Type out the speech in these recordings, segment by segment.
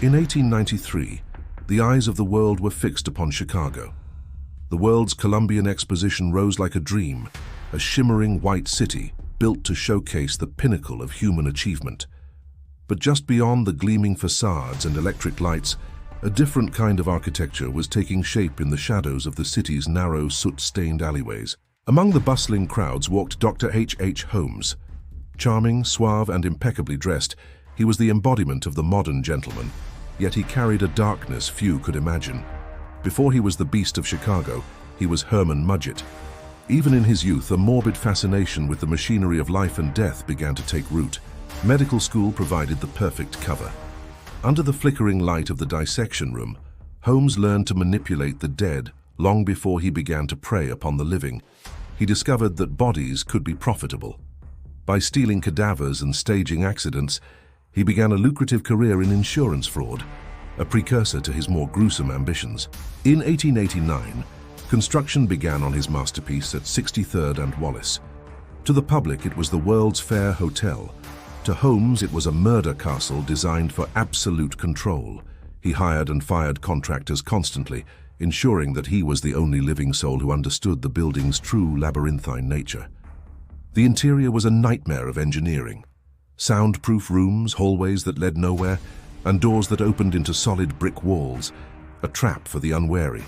In 1893, the eyes of the world were fixed upon Chicago. The world's Columbian Exposition rose like a dream, a shimmering white city built to showcase the pinnacle of human achievement. But just beyond the gleaming facades and electric lights, a different kind of architecture was taking shape in the shadows of the city's narrow, soot-stained alleyways. Among the bustling crowds walked Dr. H.H. Holmes. Charming, suave, and impeccably dressed, he was the embodiment of the modern gentleman, yet he carried a darkness few could imagine. Before he was the Beast of Chicago, he was Herman Mudgett. Even in his youth, a morbid fascination with the machinery of life and death began to take root. Medical school provided the perfect cover. Under the flickering light of the dissection room, Holmes learned to manipulate the dead long before he began to prey upon the living. He discovered that bodies could be profitable. By stealing cadavers and staging accidents, he began a lucrative career in insurance fraud, a precursor to his more gruesome ambitions. In 1889, construction began on his masterpiece at 63rd and Wallace. To the public, it was the World's Fair Hotel. To Holmes, it was a murder castle designed for absolute control. He hired and fired contractors constantly, ensuring that he was the only living soul who understood the building's true labyrinthine nature. The interior was a nightmare of engineering. Soundproof rooms, hallways that led nowhere, and doors that opened into solid brick walls, a trap for the unwary.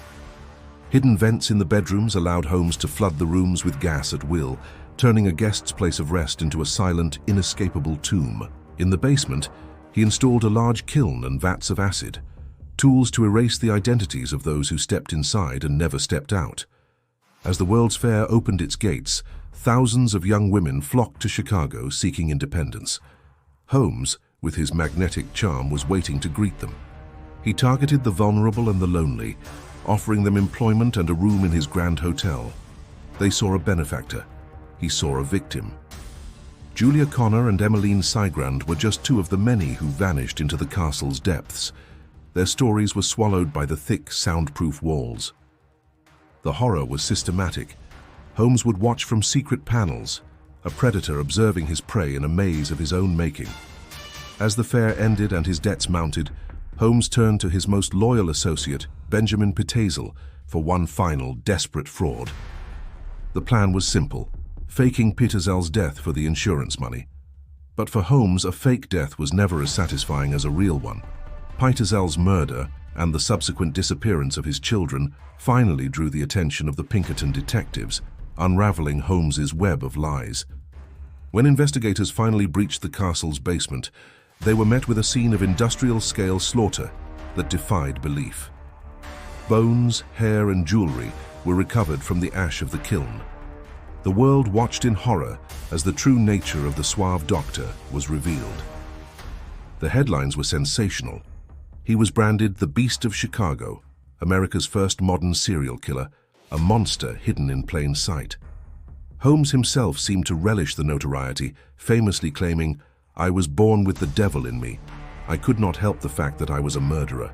Hidden vents in the bedrooms allowed Holmes to flood the rooms with gas at will, turning a guest's place of rest into a silent, inescapable tomb. In the basement, he installed a large kiln and vats of acid, tools to erase the identities of those who stepped inside and never stepped out. As the World's Fair opened its gates, thousands of young women flocked to Chicago seeking independence. Holmes, with his magnetic charm, was waiting to greet them. He targeted the vulnerable and the lonely, offering them employment and a room in his grand hotel. They saw a benefactor. He saw a victim. Julia Connor and Emmeline Sigrand were just two of the many who vanished into the castle's depths. Their stories were swallowed by the thick, soundproof walls. The horror was systematic. Holmes would watch from secret panels, a predator observing his prey in a maze of his own making. As the fair ended and his debts mounted, Holmes turned to his most loyal associate, Benjamin Pitezel, for one final, desperate fraud. The plan was simple, faking Pitezel's death for the insurance money. But for Holmes, a fake death was never as satisfying as a real one. Pitezel's murder and the subsequent disappearance of his children finally drew the attention of the Pinkerton detectives, unraveling Holmes's web of lies. When investigators finally breached the castle's basement, they were met with a scene of industrial-scale slaughter that defied belief. Bones, hair, and jewelry were recovered from the ash of the kiln. The world watched in horror as the true nature of the suave doctor was revealed. The headlines were sensational. He was branded the Beast of Chicago, America's first modern serial killer, a monster hidden in plain sight. Holmes himself seemed to relish the notoriety, famously claiming, "I was born with the devil in me. I could not help the fact that I was a murderer."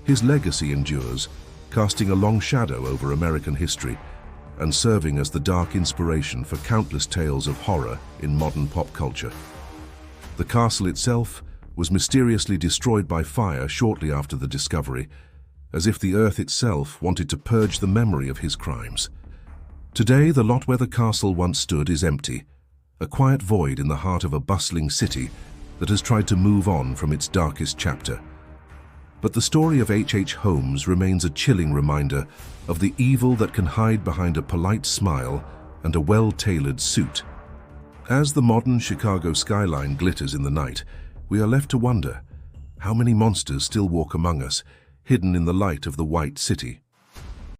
His legacy endures, casting a long shadow over American history and serving as the dark inspiration for countless tales of horror in modern pop culture. The castle itself was mysteriously destroyed by fire shortly after the discovery, as if the earth itself wanted to purge the memory of his crimes. Today, the lot where the castle once stood is empty, a quiet void in the heart of a bustling city that has tried to move on from its darkest chapter. But the story of H.H. Holmes remains a chilling reminder of the evil that can hide behind a polite smile and a well-tailored suit. As the modern Chicago skyline glitters in the night, we are left to wonder, how many monsters still walk among us, hidden in the light of the white city?